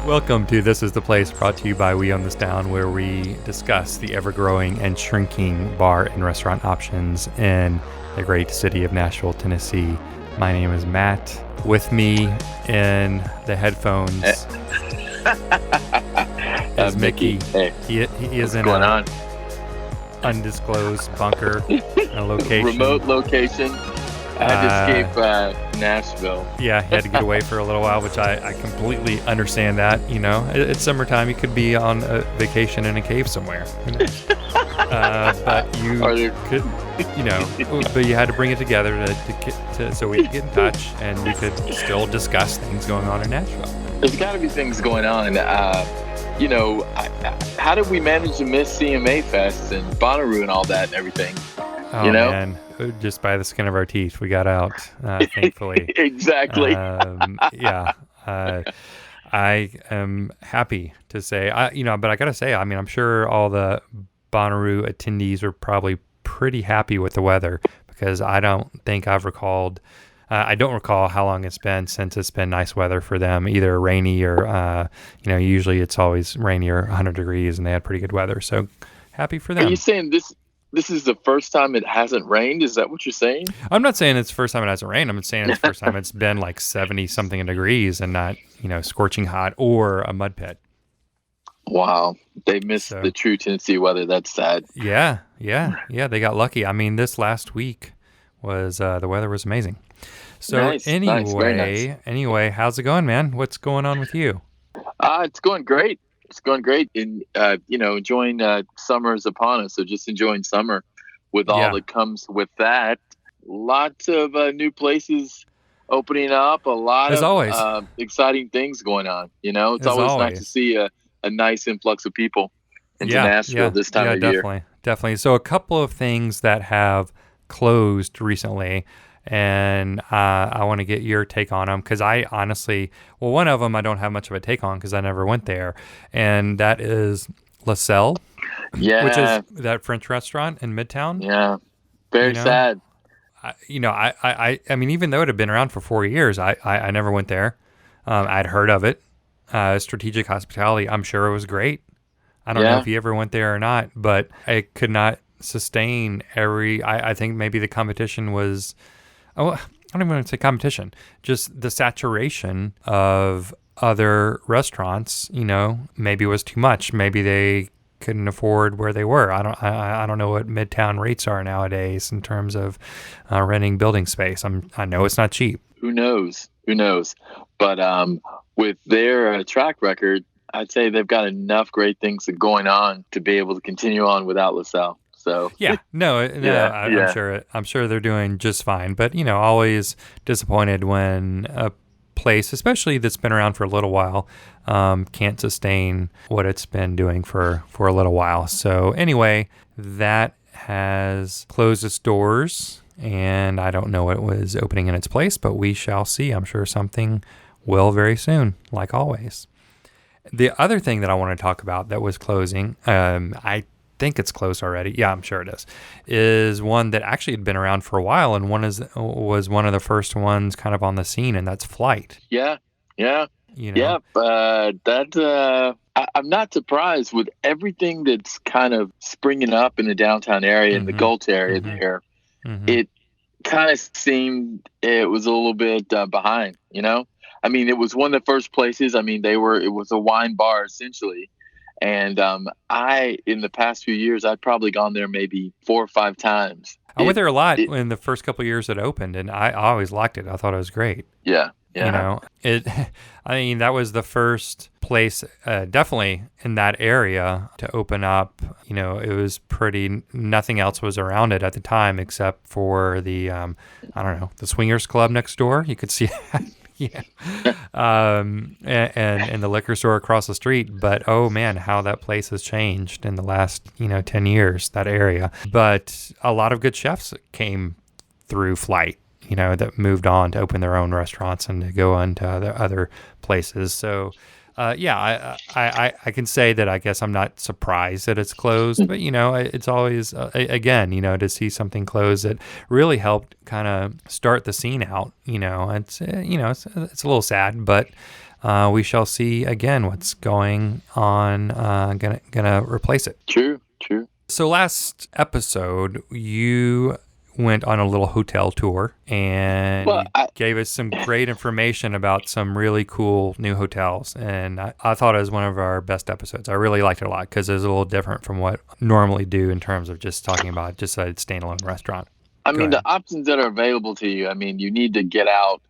Welcome to This is the Place, brought to you by We Own This Town, where we discuss the ever-growing and shrinking bar and restaurant options in the great city of Nashville, Tennessee. My name is Matt. With me in the headphones is Mickey. Hey, He is in an undisclosed bunker, a location. Remote location. I had to escape Nashville. Yeah, he had to get away for a little while, which I completely understand that. You know, it's summertime. You could be on a vacation in a cave somewhere. You know? But you could, you know, but you had to bring it together to so we could get in touch and we could still discuss things going on in Nashville. There's got to be things going on. You know, how did we manage to miss CMA Fest and Bonnaroo and all that and everything? Oh, you know? Man. Just by the skin of our teeth, we got out, thankfully. Exactly. Yeah. I am happy to say, but I got to say, I mean, I'm sure all the Bonnaroo attendees are probably pretty happy with the weather, because I don't think I don't recall how long it's been since it's been nice weather for them, either rainy or, usually it's always rainy or 100 degrees, and they had pretty good weather. So happy for them. Are you saying this is the first time it hasn't rained? Is that what you're saying? I'm not saying it's the first time it hasn't rained. I'm saying it's the first time it's been like 70-something degrees and not, scorching hot or a mud pit. Wow. They missed the true Tennessee weather. That's sad. Yeah. They got lucky. I mean, this last week was the weather was amazing. So nice, anyway, how's it going, man? What's going on with you? It's going great. It's going great, and enjoying summer is upon us. So just enjoying summer with all that comes with that. Lots of new places opening up. A lot As of always. Exciting things going on. It's As always nice to see a nice influx of people into Nashville this time of year. Definitely. So a couple of things that have closed recently. And I want to get your take on them, because I honestly, one of them I don't have much of a take on because I never went there, and that is La Salle, which is that French restaurant in Midtown. Yeah, very sad. I mean, even though it had been around for 4 years, I never went there. I'd heard of it. Strategic Hospitality, I'm sure it was great. I don't know if you ever went there or not, but I could not sustain I think maybe the competition was... Oh, I don't even want to say competition, just the saturation of other restaurants, maybe was too much. Maybe they couldn't afford where they were. I don't know what Midtown rates are nowadays in terms of renting building space. I know it's not cheap. Who knows? But with their track record, I'd say they've got enough great things going on to be able to continue on without La Salle. So I'm sure they're doing just fine. But always disappointed when a place, especially that's been around for a little while, can't sustain what it's been doing for a little while. So anyway, that has closed its doors, and I don't know what was opening in its place, but we shall see. I'm sure something will very soon, like always. The other thing that I want to talk about that was closing, I think it's closed already. Yeah, I'm sure it is one that actually had been around for a while, and was one of the first ones kind of on the scene, and that's Flight. Yeah. I'm not surprised with everything that's kind of springing up in the downtown area, in the Gulch area there. Mm-hmm. It kind of seemed it was a little bit behind, I mean, it was one of the first places. I mean, it was a wine bar essentially. And in the past few years, I'd probably gone there maybe 4 or 5 times. I went there a lot in the first couple of years it opened, and I always liked it. I thought it was great. Yeah. I mean, that was the first place, definitely in that area, to open up. It was nothing else was around it at the time except for the, the Swingers Club next door. You could see Yeah. And the liquor store across the street. But, oh, man, how that place has changed in the last, 10 years, that area. But a lot of good chefs came through Flight, that moved on to open their own restaurants and to go on to other places. So, I can say that I guess I'm not surprised that it's closed, but, it's always, again, to see something close that really helped kind of start the scene out, it's a little sad, but we shall see again what's going on. Gonna replace it. True. So last episode, you went on a little hotel tour and gave us some great information about some really cool new hotels. And I thought it was one of our best episodes. I really liked it a lot because it was a little different from what I normally do in terms of just talking about just a standalone restaurant. I mean, the options that are available to you, I mean, you need to get out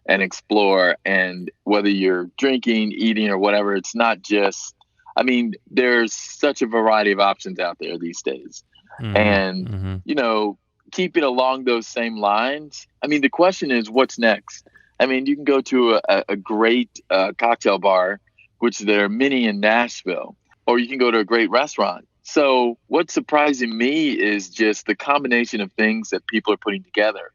and explore. And whether you're drinking, eating, or whatever, it's not just, I mean, there's such a variety of options out there these days. Mm-hmm. And, you know, keeping along those same lines, I mean, the question is, what's next? I mean, you can go to a great cocktail bar, which there are many in Nashville, or you can go to a great restaurant. So what's surprising me is just the combination of things that people are putting together.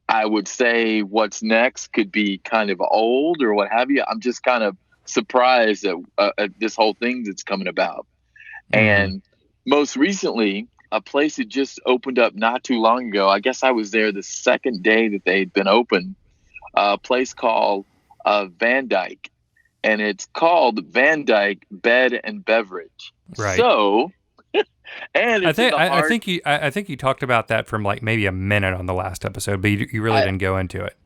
I would say what's next could be kind of old or what have you. I'm just kind of surprised at this whole thing that's coming about. Mm-hmm. And most recently, a place that just opened up not too long ago. I guess I was there the second day that they'd been open. A place called Van Dyke, and it's called Van Dyke Bed and Beverage. Right. So, and I think you talked about that for like maybe a minute on the last episode, but you really didn't go into it.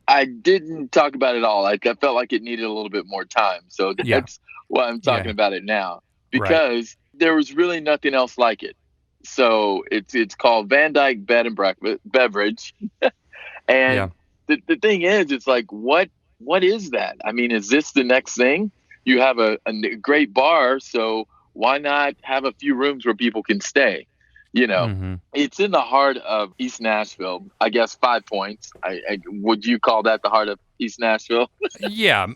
I didn't talk about it all. I felt like it needed a little bit more time, so that's why I'm talking about it now, because there was really nothing else like it. So it's called Van Dyke Bed and Beverage. And the thing is, it's like, what is that? I mean, is this the next thing? You have a great bar, so why not have a few rooms where people can stay? You know, It's in the heart of East Nashville. I guess 5 Points. Would you call that the heart of East Nashville? Yeah,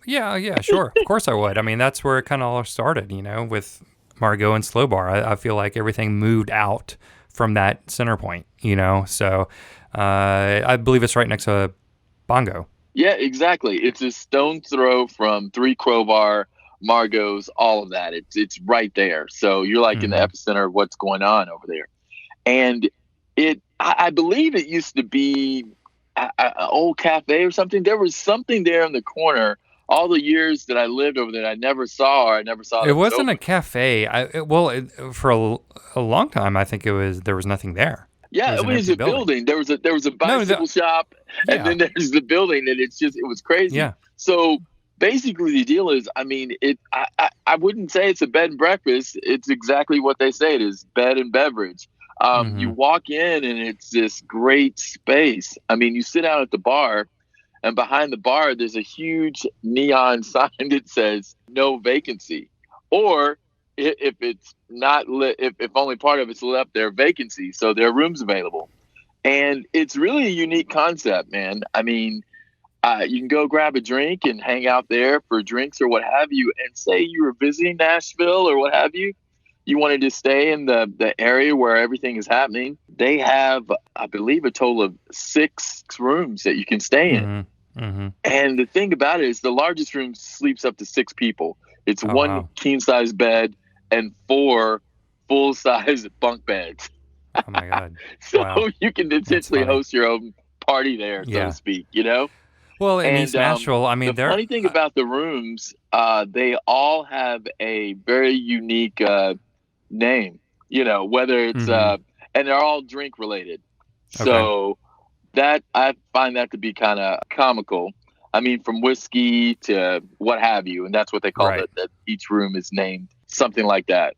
sure. Of course I would. I mean, that's where it kind of all started, with Margot and Slow Bar. I feel like everything moved out from that center point, So I believe it's right next to Bongo. Yeah, exactly. It's a stone's throw from Three Crowbar, Margot's, all of that. It's right there. So you're like in the epicenter of what's going on over there. And I believe it used to be an old cafe or something. There was something there in the corner. All the years that I lived over there, I never saw. It wasn't a cafe. For a long time, I think there was nothing there. Yeah, it was a building. There was a bicycle shop, and then there's the building, and it was crazy. Yeah. So basically, the deal is, I mean, I wouldn't say it's a bed and breakfast. It's exactly what they say it is: bed and beverage. You walk in, and it's this great space. I mean, you sit down at the bar. And behind the bar, there's a huge neon sign that says "No vacancy," or if it's not lit, if only part of it's lit up, there are vacancy, so there are rooms available. And it's really a unique concept, man. I mean, you can go grab a drink and hang out there for drinks or what have you. And say you were visiting Nashville or what have you, you wanted to stay in the area where everything is happening. They have, I believe, a total of 6 rooms that you can stay in. And the thing about it is the largest room sleeps up to 6 people. It's one king size bed and 4 full size bunk beds. Oh my God. So you can essentially host your own party there, so to speak, Well, in East Nashville, I mean, the funny thing about the rooms, they all have a very unique name, whether it's, and they're all drink related. So that I find that to be kind of comical. I mean, from whiskey to what have you, and that's what they call it. That each room is named something like that.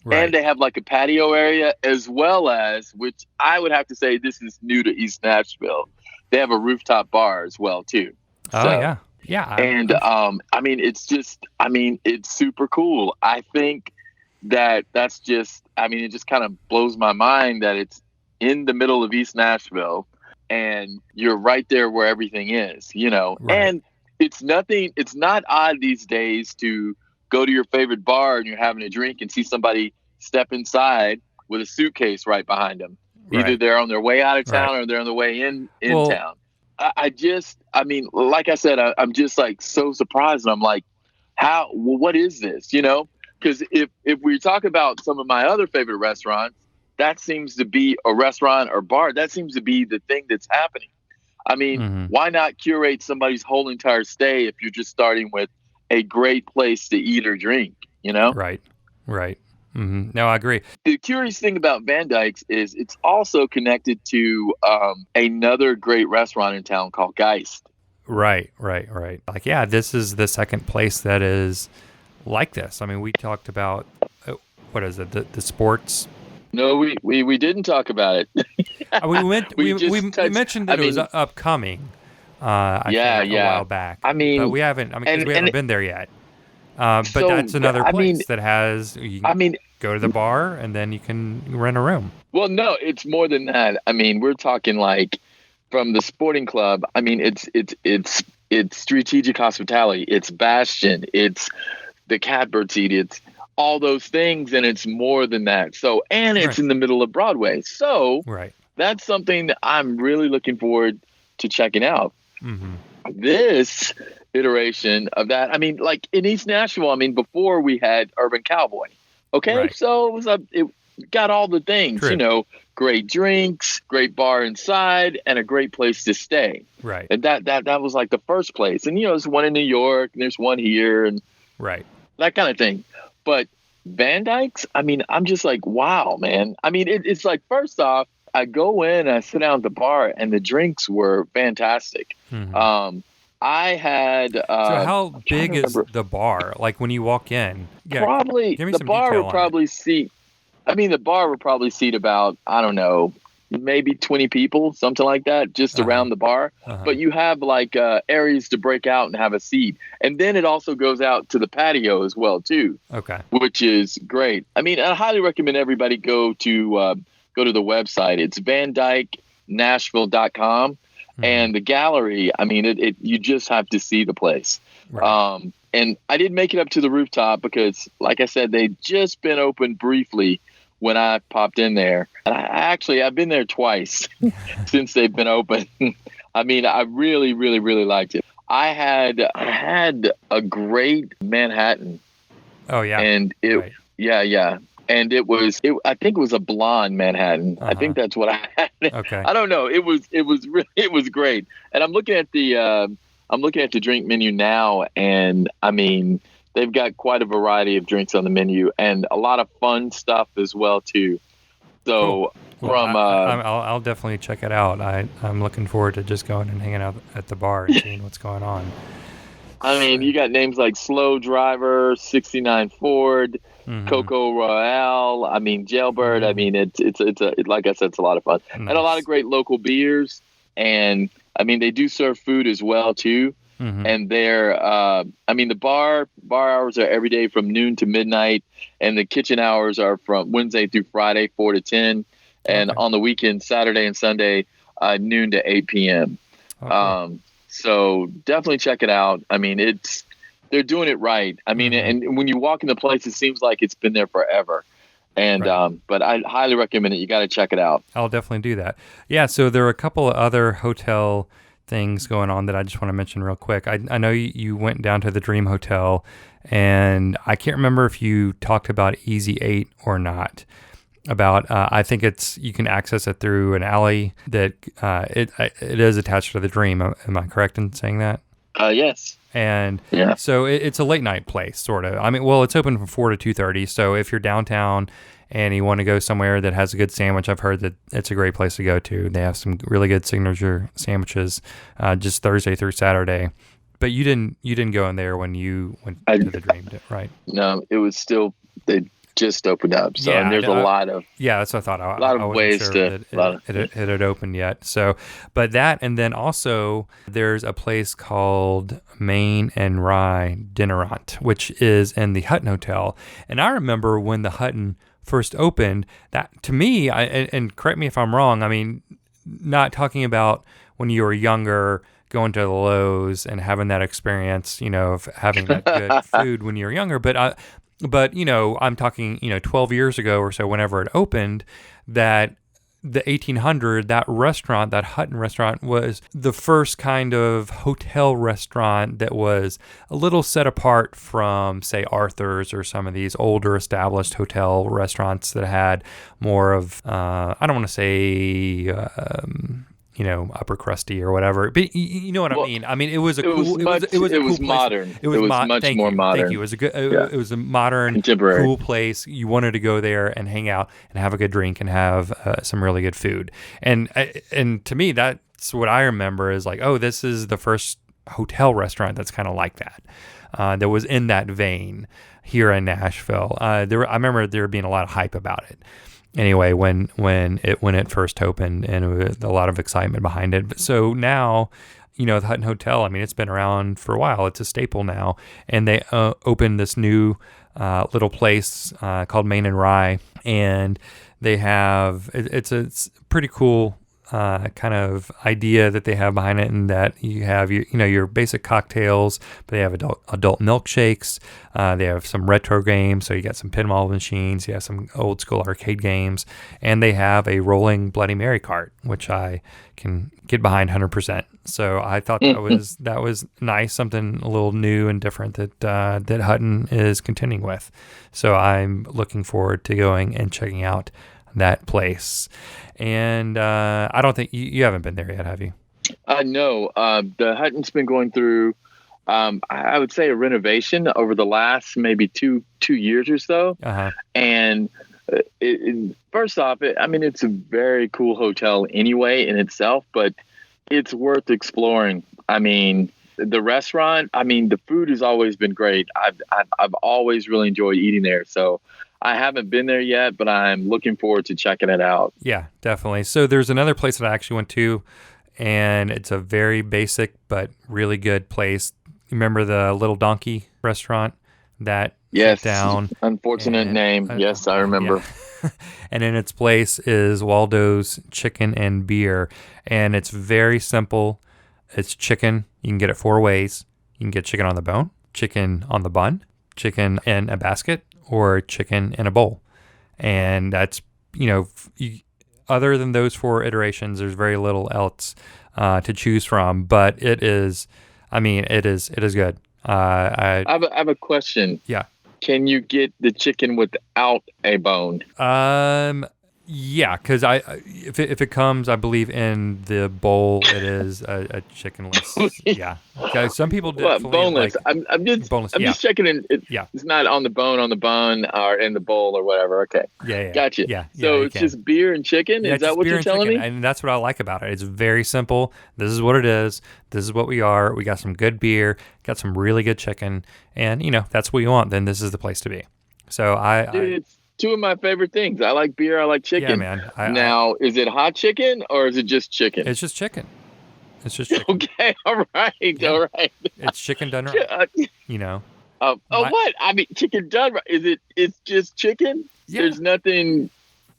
Right. And they have like a patio area, as well as, which I would have to say this is new to East Nashville, they have a rooftop bar as well too. Yeah. And I mean, it's super cool. I think that's just, I mean, it just kind of blows my mind that it's in the middle of East Nashville. And you're right there where everything is, and it's not odd these days to go to your favorite bar and you're having a drink and see somebody step inside with a suitcase right behind them. Either they're on their way out of town or they're on their way in town. I mean, like I said, I'm just like so surprised. And I'm like, what is this? Because if we talk about some of my other favorite restaurants, that seems to be a restaurant or bar. That seems to be the thing that's happening. I mean, why not curate somebody's whole entire stay if you're just starting with a great place to eat or drink, you know? Right. Right. Mm-hmm. No, I agree. The curious thing about Van Dyke's is it's also connected to another great restaurant in town called Geist. Right. Like, yeah, this is the second place that is like this. I mean, we talked about, what is it, the sports? No, we didn't talk about it. we mentioned that it was upcoming. I think a while back. I mean, but we haven't. I mean, because we haven't been there yet. But that's another place that has. You can go to the bar and then you can rent a room. Well, no, it's more than that. I mean, we're talking like from the sporting club. I mean, it's strategic hospitality. It's Bastion. It's the Catbird Seat. It's all those things, and it's more than that. So, and it's in the middle of Broadway. So, that's something that I'm really looking forward to checking out. Mm-hmm. This iteration of that, I mean, like in East Nashville, I mean, before we had Urban Cowboy. Okay, so it got all the things, you know, great drinks, great bar inside, and a great place to stay. Right. And that was like the first place. And, you know, there's one in New York, and there's one here, and that kind of thing. But Van Dyke's, I mean, I'm just like, wow, man. I mean, it's like, first off, I go in, I sit down at the bar, and the drinks were fantastic. Mm-hmm. I had. So how big is the bar? Like when you walk in, probably the bar would probably seat. I mean, the bar would probably seat about, I don't know, maybe 20 people, something like that, just around the bar. But you have like areas to break out and have a seat, and then it also goes out to the patio as well too. Okay, which is great. I mean, I highly recommend everybody go to the website. It's vandyknashville.com. And the gallery, I mean, it you just have to see the place. Right. And I didn't make it up to the rooftop because, like I said, they'd just been open briefly when I popped in there. And I've been there twice since they've been open. I mean, I really, really, really liked it. I had a great Manhattan. Oh, yeah. And yeah. And I think it was a blonde Manhattan. I think that's what I had. Okay. I don't know. It was great. And I'm looking at the drink menu now, and I mean, they've got quite a variety of drinks on the menu and a lot of fun stuff as well too. So cool. I'll definitely check it out. I'm looking forward to just going and hanging out at the bar and seeing what's going on. I mean, you got names like Slow Driver, 69 Ford, Coco Royale. I mean, Jailbird. I mean, it's like I said, it's a lot of fun. Nice. And a lot of great local beers. And I mean, they do serve food as well too. And they're, I mean, the bar hours are every day from noon to midnight, and the kitchen hours are from Wednesday through Friday, 4 to 10, and on the weekend, Saturday and Sunday, noon to 8 p.m. Okay. So definitely check it out. I mean, they're doing it right. I mean, and when you walk in the place, it seems like it's been there forever. And but I highly recommend it. You got to check it out. I'll definitely do that. Yeah. So there are a couple of other hotel things going on that I just want to mention real quick. I know you went down to the Dream Hotel, and I can't remember if you talked about Easy 8 or not. About I think you can access it through an alley that it is attached to the Dream. Am I correct in saying that? Yes. And so it's a late night place, sort of. I mean, well, it's open from 4 to 2:30. So if you're downtown and you want to go somewhere that has a good sandwich, I've heard that it's a great place to go to. They have some really good signature sandwiches, just Thursday through Saturday. But you didn't go in there when you went to the Dream, right? No, it was still they just opened up. So and there's a lot of that's what I thought. A lot of ways sure to it had opened yet. So, but that, and then also there's a place called Mane Rye Dinnerant, which is in the Hutton Hotel. And I remember when the Hutton first opened, that to me, and correct me if I'm wrong. I mean, not talking about when you were younger, going to the Lowe's and having that experience, you know, of having that good food when you were younger, But, you know, I'm talking, 12 years ago or so, whenever it opened, that the 1800, that restaurant, that Hutton restaurant, was the first kind of hotel restaurant that was a little set apart from, say, Arthur's or some of these older established hotel restaurants that had more of, I don't want to say upper crusty or whatever. But you know what I mean? I mean, it was a cool. It was a cool place. Modern. It was much more modern. Thank you. It was it was a modern, contemporary, cool place. You wanted to go there and hang out and have a good drink and have some really good food. And to me, that's what I remember is like, oh, this is the first hotel restaurant that's kind of like that. That was in that vein here in Nashville. I remember there being a lot of hype about it. Anyway, when it first opened, and it was a lot of excitement behind it. So now, the Hutton Hotel, I mean, it's been around for a while. It's a staple now. And they opened this new little place called Mane Rye. And they have, it's a pretty cool kind of idea that they have behind it, and that you have your basic cocktails, but they have adult milkshakes. They have some retro games, so you got some pinball machines, you have some old school arcade games, and they have a rolling Bloody Mary cart, which I can get behind 100%. So I thought that was nice, something a little new and different that Hutton is contending with. So I'm looking forward to going and checking out that place. And I don't think you haven't been there yet, have you? No. The Hutton's been going through, I would say, a renovation over the last maybe two years or so. Uh-huh. And first off, it's a very cool hotel anyway in itself, but it's worth exploring. I mean, the restaurant, the food has always been great. I've always really enjoyed eating there. So I haven't been there yet, but I'm looking forward to checking it out. Yeah, definitely. So there's another place that I actually went to, and it's a very basic but really good place. Remember the Little Donkey restaurant that yes, down? Unfortunate name. Yes, I remember. Yeah. And in its place is Waldo's Chicken and Beer, and it's very simple. It's chicken. You can get it 4 ways. You can get chicken on the bone, chicken on the bun, chicken in a basket, or chicken in a bowl. And that's, other than those 4 iterations, there's very little else to choose from, but it is good. I have a question. Yeah. Can you get the chicken without a bone? Yeah, because if it comes, I believe in the bowl, it is a chickenless. Yeah, guys. Some people boneless. I'm just checking in. It's not on the bun, or in the bowl or whatever. Okay. Yeah. Gotcha. Yeah. So it's just beer and chicken. Is that what you're telling me? And that's what I like about it. It's very simple. This is what it is. This is what we are. We got some good beer. Got some really good chicken, and that's what you want. Then this is the place to be. So it's 2 of my favorite things. I like beer. I like chicken. Yeah, man. Now, is it hot chicken or is it just chicken? It's just chicken. Okay. All right. Yeah. All right. It's chicken done right. What? Chicken done right. It's just chicken? Yeah. There's nothing.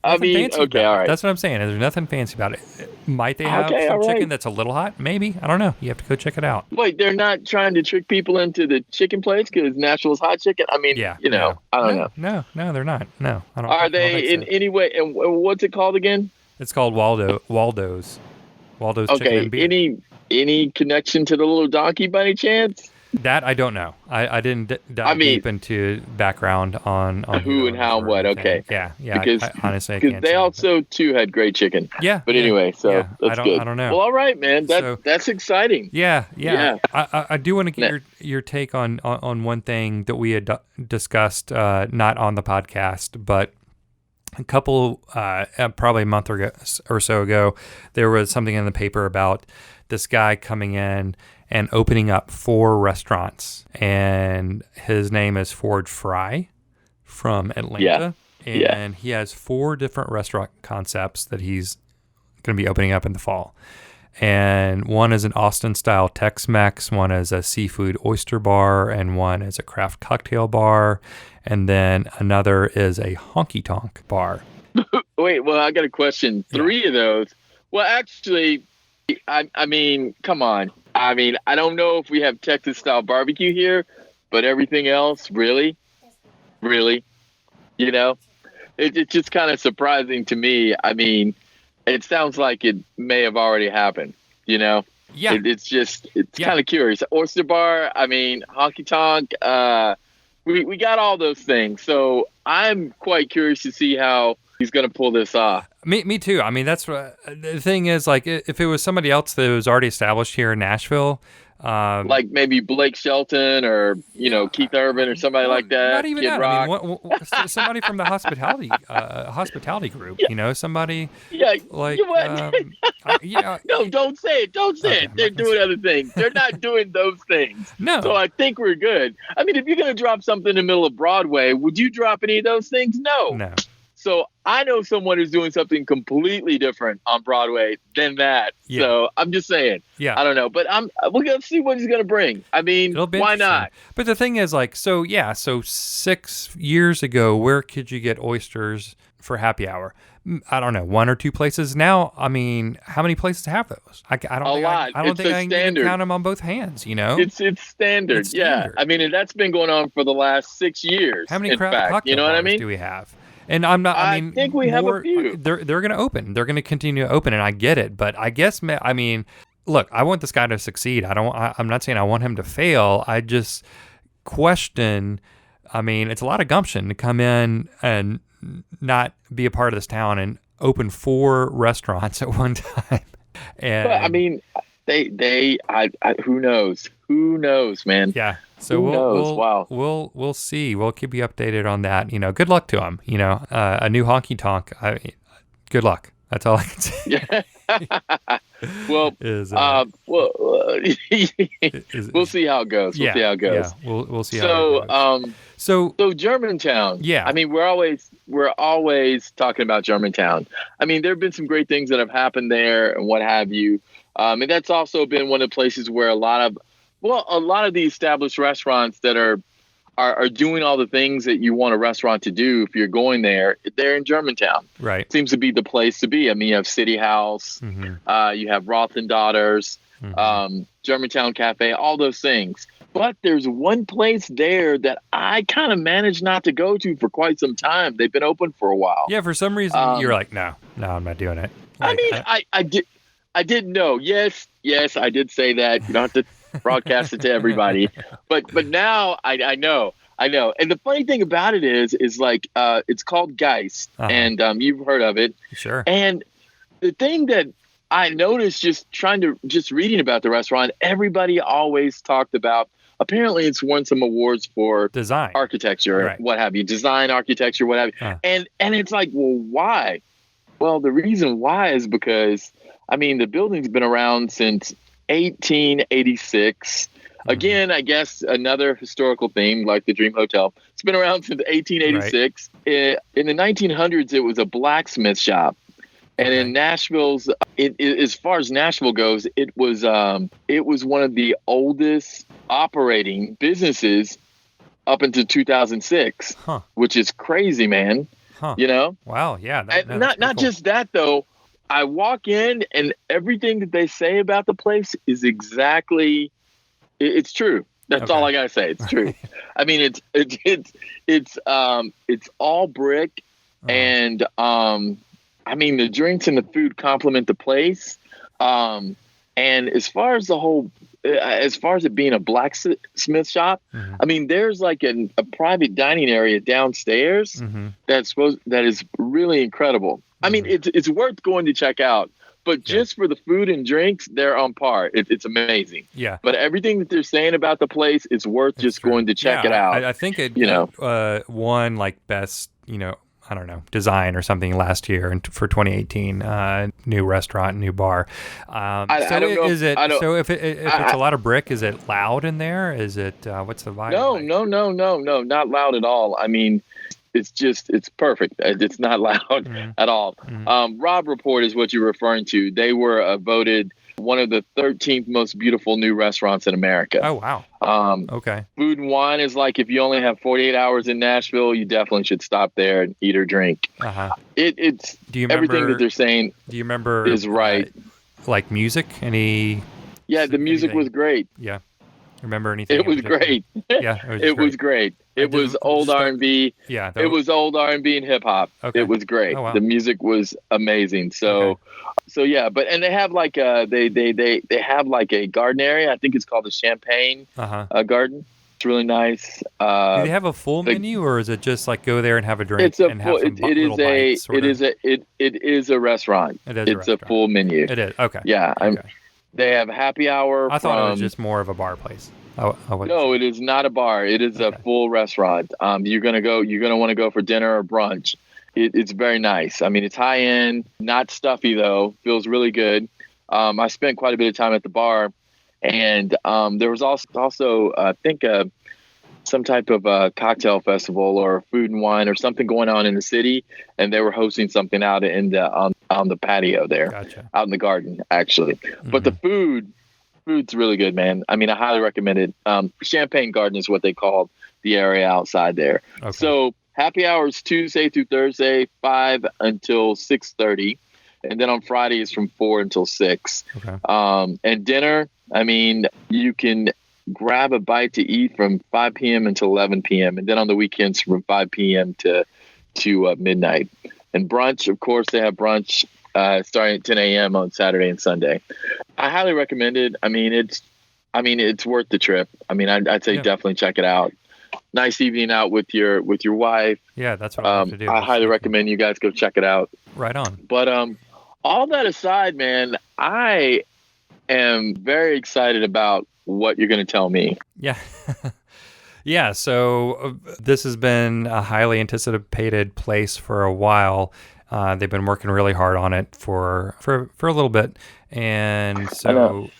Fancy okay. All right. That's what I'm saying. There's nothing fancy about it. Might they have some chicken that's a little hot? Maybe. I don't know. You have to go check it out. Wait, they're not trying to trick people into the chicken place because Nashville's hot chicken? I don't know. No, they're not. No, I don't. Are they in any way? And what's it called again? It's called Waldo's Chicken and Beer. Any connection to the Little Donkey by any chance? That I don't know. I didn't dive deep into background on who and how and what. Okay. Yeah. Because honestly, because they also too had great chicken. Yeah. But anyway, so that's good. I don't know. Well, all right, man. That's exciting. Yeah. I do want to get your take on one thing that we had discussed, not on the podcast, but a couple, probably a month or so ago, there was something in the paper about this guy coming in and opening up 4 restaurants, and his name is Ford Fry from Atlanta. And he has 4 different restaurant concepts that he's going to be opening up in the fall. And one is an Austin-style Tex-Mex, one is a seafood oyster bar, and one is a craft cocktail bar, and then another is a honky-tonk bar. Wait, well, I got a question. 3 of those. Well, actually, I mean, come on. I mean, I don't know if we have Texas-style barbecue here, but everything else, really? It's just kind of surprising to me. I mean, it sounds like it may have already happened, Yeah. It's kind of curious. Oyster bar, I mean, honky-tonk, we got all those things. So I'm quite curious to see how he's going to pull this off. Me too. I mean, that's what the thing is. Like, if it was somebody else that was already established here in Nashville, like maybe Blake Shelton or Keith Urban or somebody like that. Not even Kid that. Rock. I mean, somebody from the hospitality group. Somebody. Yeah. Like. No, don't say it. Don't say it. They're doing other things. They're not doing those things. No. So I think we're good. I mean, if you're gonna drop something in the middle of Broadway, would you drop any of those things? No. No. So I know someone who's doing something completely different on Broadway than that. Yeah. So I'm just saying. Yeah. I don't know, but we're gonna see what he's gonna bring. I mean, why not? But the thing is, like, so 6 years ago, where could you get oysters for happy hour? I don't know, 1 or 2 places. Now, I mean, how many places have those? I don't think I can count them on both hands. It's standard. It's standard. Yeah. I mean, and that's been going on for the last 6 years. How many craft cocktail bars do we have? And I think we have a few. They're going to open. They're going to continue to open, and I get it. But I guess, I mean, look, I want this guy to succeed. I'm not saying I want him to fail. I just question. I mean, it's a lot of gumption to come in and not be a part of this town and open 4 restaurants at one time. And I mean, who knows? Who knows, man? Yeah. So we'll see. We'll keep you updated on that. Good luck to him. A new honky tonk. Good luck. That's all I can say. Yeah. Well, we'll see how it goes. We'll see how it goes. Yeah. We'll see how it goes. So Germantown. Yeah. I mean, we're always talking about Germantown. I mean, there have been some great things that have happened there and what have you. And that's also been one of the places where a lot of the established restaurants that are doing all the things that you want a restaurant to do if you're going there, they're in Germantown. Right. Seems to be the place to be. I mean, you have City House, you have Roth and Daughters, Germantown Cafe, all those things. But there's one place there that I kind of managed not to go to for quite some time. They've been open for a while. Yeah, for some reason you're like, no, I'm not doing it. Like, I didn't know. Yes, I did say that. You don't have to broadcast it to everybody. But now I know. And the funny thing about it is like it's called Geist, and you've heard of it. Sure. And the thing that I noticed just reading about the restaurant, everybody always talked about. Apparently, it's won some awards for design, architecture, right. What have you, design, architecture, what have you. And it's like, well, why? Well, the reason why is because, I mean, the building's been around since 1886. Again, I guess another historical theme like the Dream Hotel. It's been around since 1886. Right. In the 1900s, it was a blacksmith shop. And in Nashville's, as far as Nashville goes, it was one of the oldest operating businesses up until 2006, which is crazy, man. Wow, yeah. Not cool. Just that though. I walk in and everything that they say about the place is exactly. It's true. That's all I gotta say. It's true. I mean, it's all brick, and I mean, the drinks and the food complement the place. And as far as it being a blacksmith shop, I mean, there's like a private dining area downstairs that is really incredible. I mean, it's worth going to check out. But just for the food and drinks, they're on par. It's amazing. Yeah. But everything that they're saying about the place, it's worth just going to check it out. I think it won like best, I don't know, design or something last year for 2018. New restaurant, new bar. I don't know. So if it's a lot of brick, is it loud in there? Is it what's the vibe? No, not loud at all. I mean, it's perfect. It's not loud at all. Rob Report is what you're referring to. They were voted one of the 13th most beautiful new restaurants in America. Oh, wow. Okay. Food and Wine is like, if you only have 48 hours in Nashville, you definitely should stop there and eat or drink. It's everything that they're saying. Do you remember is right. Like music? The music was great. Yeah. Remember anything? It was great. Yeah, it was great. It was old R&B. Yeah, it was old R&B and hip hop. Okay. It was great. Oh, wow. The music was amazing. So yeah, but and they have like they have like a garden area. I think it's called the Champagne Garden. It's really nice. Do they have a full menu, or is it just like go there and have a drink It's a and full. have some It little is a. bites? Sort It of? is a. It is a restaurant. It is a It's a restaurant. full menu. It is. Okay. Yeah, Okay. they have happy hour. I thought it was just more of a bar place. I wasn't No, sure. it is not a bar. It is a full restaurant. You're gonna want to go for dinner or brunch. It's very nice. I mean, it's high end, not stuffy though. Feels really good. I spent quite a bit of time at the bar, and there was also I think some type of cocktail festival or food and wine or something going on in the city, and they were hosting something out in the on the patio there, out in the garden actually. Mm-hmm. But the food's really good, man. I mean, I highly recommend it. Champagne Garden is what they call the area outside there. Okay. So happy hours Tuesday through Thursday, 5 until 6:30. And then on Friday is from 4 until 6. Okay. And dinner, I mean, you can grab a bite to eat from 5 p.m. until 11 p.m. And then on the weekends from 5 p.m. to midnight. And brunch, of course, they have brunch starting at 10 a.m. on Saturday and Sunday. I highly recommend it. I mean, it's worth the trip. I mean, I'd say definitely check it out. Nice evening out with your wife. Yeah, that's what I have to do. I highly recommend you guys go check it out. Right on. But all that aside, man, I am very excited about what you're going to tell me. Yeah. Yeah, so this has been a highly anticipated place for a while. They've been working really hard on it for a little bit. And so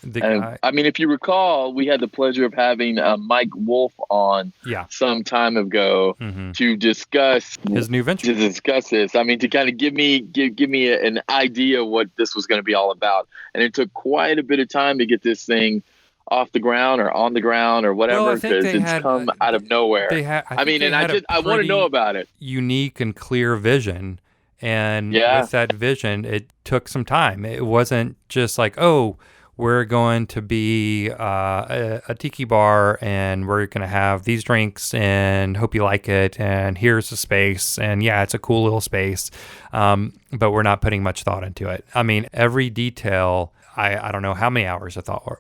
I mean, if you recall, we had the pleasure of having Mike Wolf on some time ago to discuss his new venture. To discuss this. I mean, to kind of give me an idea what this was going to be all about. And it took quite a bit of time to get this thing off the ground or on the ground or whatever, because it's come out of nowhere. I want to know about it. Unique and clear vision. And with that vision, it took some time. It wasn't just like, oh, we're going to be a tiki bar and we're going to have these drinks and hope you like it. And here's the space. And yeah, it's a cool little space. But we're not putting much thought into it. I mean, every detail, I don't know how many hours I thought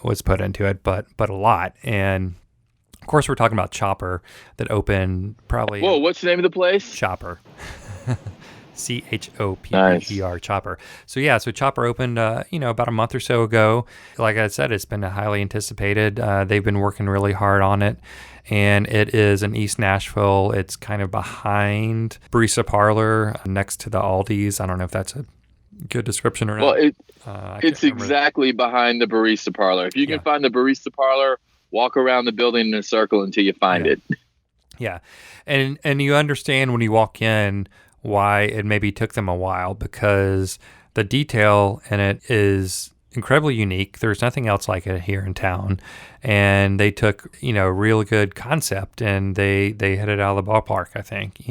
was put into it, but a lot. And of course, we're talking about Chopper that opened probably. Whoa, what's the name of the place? Chopper. Chopper, Chopper. So yeah, so Chopper opened, about a month or so ago. Like I said, it's been highly anticipated. They've been working really hard on it, and it is in East Nashville. It's kind of behind Barista Parlor, next to the Aldi's. I don't know if that's a good description or not. Well, it's exactly behind the Barista Parlor. If you can find the Barista Parlor, walk around the building in a circle until you find it. Yeah, and you understand when you walk in why it maybe took them a while, because the detail in it is incredibly unique. There's nothing else like it here in town, and they took real good concept and they hit it out of the ballpark. I think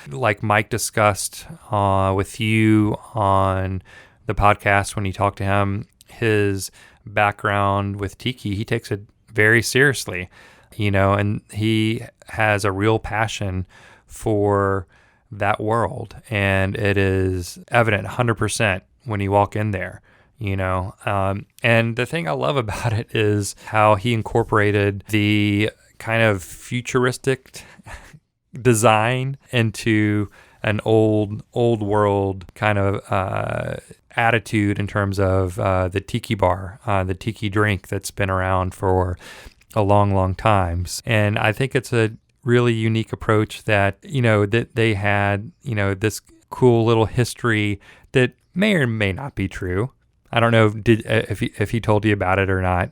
like Mike discussed with you on the podcast when you talked to him, his background with Tiki, he takes it very seriously, and he has a real passion for that world, and it is evident 100% when you walk in there, and the thing I love about it is how he incorporated the kind of futuristic design into an old world kind of attitude in terms of the tiki bar, the tiki drink that's been around for a long time. And I think it's a really unique approach that that they had this cool little history that may or may not be true. I don't know if he told you about it or not.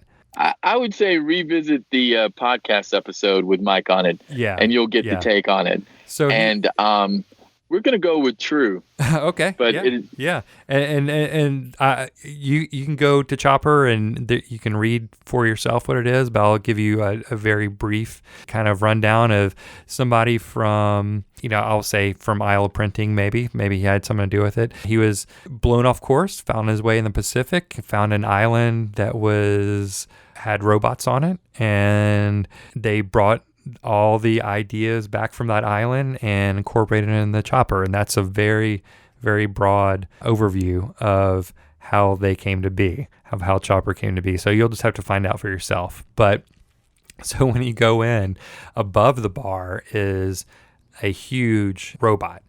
I would say revisit the podcast episode with Mike on it, and you'll get the take on it. So we're gonna go with true. Okay, but and you can go to Chopper and you can read for yourself what it is, but I'll give you a very brief kind of rundown of somebody from I'll say from Isle of Printing. Maybe he had something to do with it. He was blown off course, found his way in the Pacific, found an island that had robots on it, and they brought all the ideas back from that island and incorporated it in the Chopper. And that's a very, very broad overview of how they came to be, of how Chopper came to be. So you'll just have to find out for yourself. But So when you go in, above the bar is a huge robot,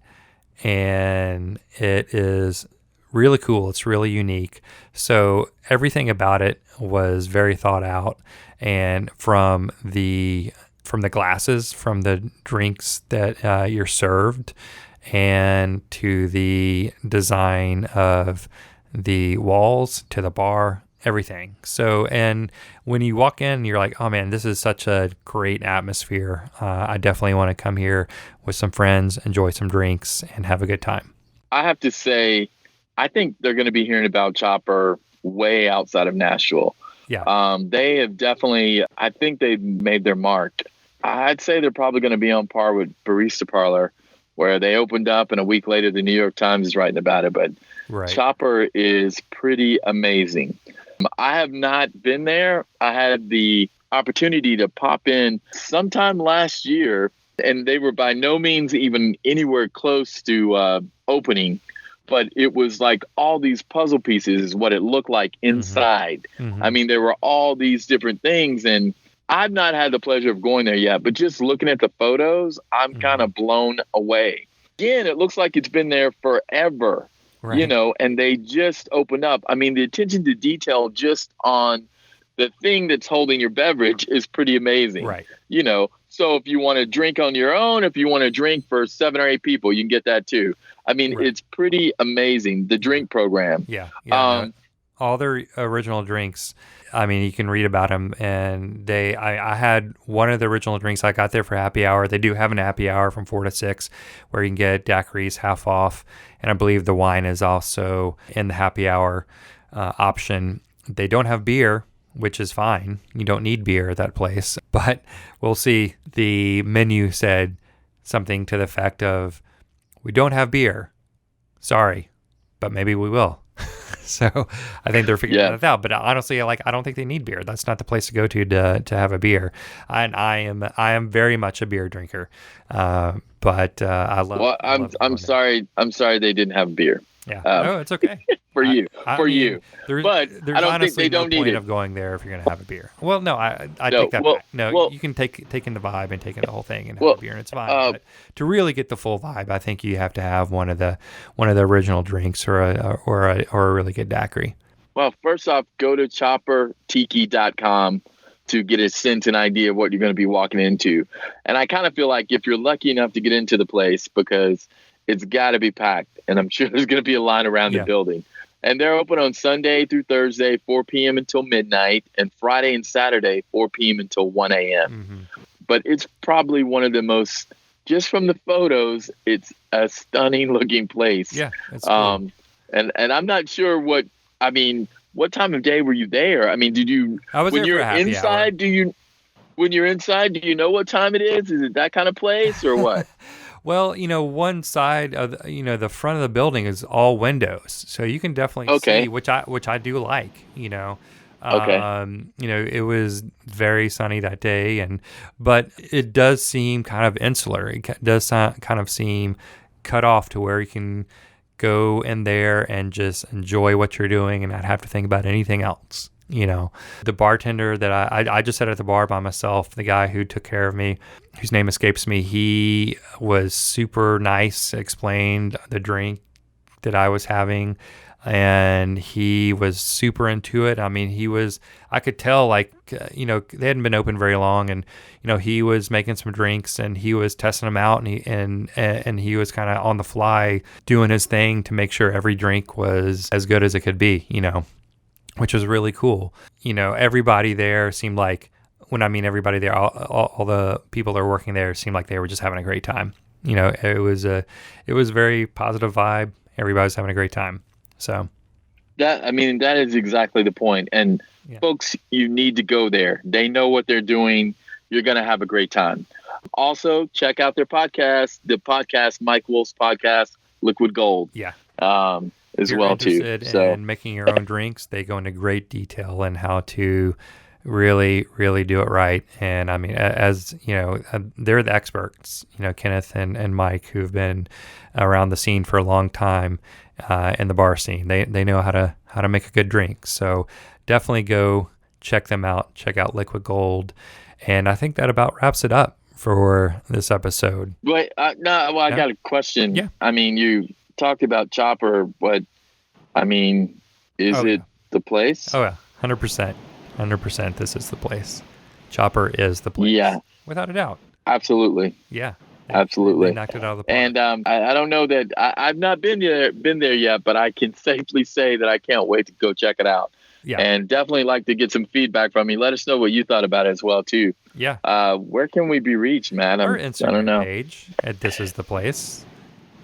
and it is really cool. It's really unique. So everything about it was very thought out, and from the glasses, from the drinks that you're served, and to the design of the walls, to the bar, everything. So, and when you walk in, you're like, oh man, this is such a great atmosphere. I definitely want to come here with some friends, enjoy some drinks, and have a good time. I have to say, I think they're going to be hearing about Chopper way outside of Nashville. Yeah. They have definitely, I think they've made their mark. I'd say they're probably going to be on par with Barista Parlor, where they opened up and a week later the New York Times is writing about it. But right. Chopper is pretty amazing. I have not been there. I had the opportunity to pop in sometime last year, and they were by no means even anywhere close to opening. But it was like all these puzzle pieces is what it looked like inside. Mm-hmm. I mean, there were all these different things, and I've not had the pleasure of going there yet, but just looking at the photos, I'm kind of blown away. Again, it looks like it's been there forever, right. you know, and they just opened up. I mean, the attention to detail just on the thing that's holding your beverage is pretty amazing. Right. You know, so if you want to drink on your own, if you want to drink for 7 or 8 people, you can get that too. I mean, right. It's pretty amazing, the drink program. Yeah. No, all their original drinks, I mean, you can read about them, and I had one of the original drinks. I got there for happy hour. They do have an happy hour from 4 to 6 where you can get daiquiris half off, and I believe the wine is also in the happy hour option. They don't have beer, which is fine. You don't need beer at that place, but we'll see. The menu said something to the effect of, we don't have beer. Sorry, but maybe we will. So I think they're figuring that out. But honestly, I don't think they need beer. That's not the place to go to have a beer. And I am very much a beer drinker. But I love. Well, I'm sorry. I'm sorry they didn't have beer. Yeah. No, it's okay. For you. There's I don't think they don't no need point it. of going there if you're going to have a beer. Well, no, I No, take that well, back. No, well- you can take in the vibe and take in the whole thing and have a beer, and it's fine. But to really get the full vibe, I think you have to have one of the original drinks or a really good daiquiri. Well, first off, go to choppertiki.com to get a sense and idea of what you're going to be walking into. And I kind of feel like if you're lucky enough to get into the place, because it's got to be packed, and I'm sure there's going to be a line around the building. And they're open on Sunday through Thursday, 4 p.m. until midnight, and Friday and Saturday, 4 p.m. until 1 a.m. Mm-hmm. But it's probably one of the most, just from the photos, it's a stunning looking place. Yeah, it's cool. And I'm not sure what time of day were you there? I mean, I was when there you're for a happy inside, hour. When you're inside, do you know what time it is? Is it that kind of place or what? Well, one side of the front of the building is all windows, so you can definitely see, which I do like. It was very sunny that day, but it does seem kind of insular. It does kind of seem cut off to where you can go in there and just enjoy what you're doing and not have to think about anything else. The bartender that I just sat at the bar by myself, the guy who took care of me, whose name escapes me, he was super nice, explained the drink that I was having, and he was super into it. I mean, I could tell, they hadn't been open very long, and, he was making some drinks and he was testing them out, and he was kind of on the fly doing his thing to make sure every drink was as good as it could be, which was really cool. Everybody there seemed like, when I mean everybody there, all the people that were working there seemed like they were just having a great time. It was a very positive vibe. Everybody's having a great time. So that is exactly the point. And folks, you need to go there. They know what they're doing. You're going to have a great time. Also, check out their podcast, Mike Wolf's podcast, Liquid Gold. Yeah. As well too. So in making your own drinks, they go into great detail in how to really, really do it right. And I mean, as they're the experts, Kenneth and Mike, who've been around the scene for a long time in the bar scene. They know how to make a good drink. So definitely go check them out. Check out Liquid Gold. And I think that about wraps it up for this episode. Wait, I got a question. Yeah. I mean, you talked about Chopper, but I mean, is it the place? Oh, yeah. 100%. 100%. This is the place. Chopper is the place. Yeah. Without a doubt. Absolutely. Yeah. Absolutely. They knocked it out of the park. And I don't know that I've not been there yet, but I can safely say that I can't wait to go check it out. Yeah. And definitely like to get some feedback from you. Let us know what you thought about it as well, too. Yeah. Where can we be reached, man? Our I Instagram don't know. page at This Is The Place,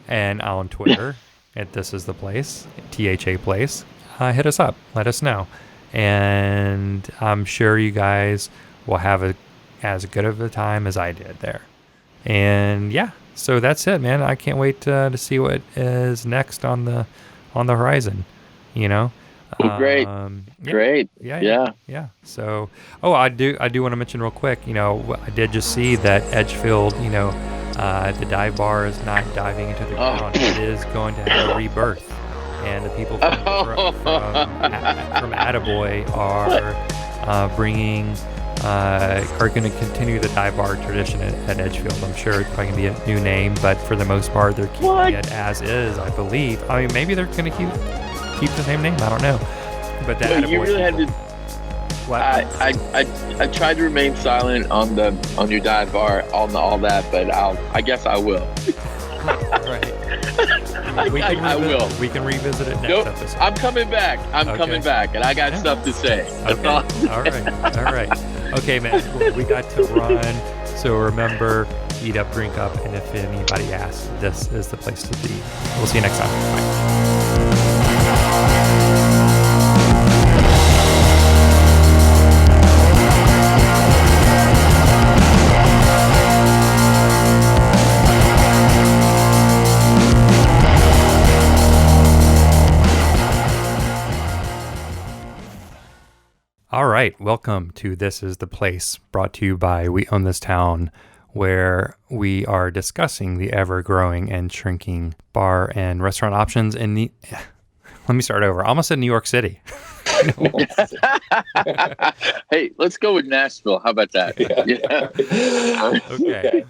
and on Twitter at This Is The Place, THA Place. Hit us up. Let us know. And I'm sure you guys will have as good of a time as I did there. And yeah, so that's it, man. I can't wait to see what is next on the horizon, you know? Great. Great. Yeah. So, I do want to mention real quick, you know, I did just see that Edgefield, you know, the dive bar is not diving into the ground. It is going to have a rebirth. And the people from Attaboy are going to continue the dive bar tradition at Edgefield. I'm sure it's probably going to be a new name, but for the most part, they're keeping it as is, I believe. I mean, maybe they're going to keep the same name. I don't know. But the Attaboy you really had to. I tried to remain silent on your dive bar on all that, but I guess I will. All right. I will. We can revisit it next episode. I'm coming back. I'm coming back, and I got stuff to say. Okay. All right. Okay, man. We got to run. So remember, eat up, drink up, and if anybody asks, this is the place to be. We'll see you next time. Bye. All right, welcome to This Is The Place, brought to you by We Own This Town, where we are discussing the ever-growing and shrinking bar and restaurant options in the... Let me start over. I almost said New York City. Hey, let's go with Nashville. How about that? Okay.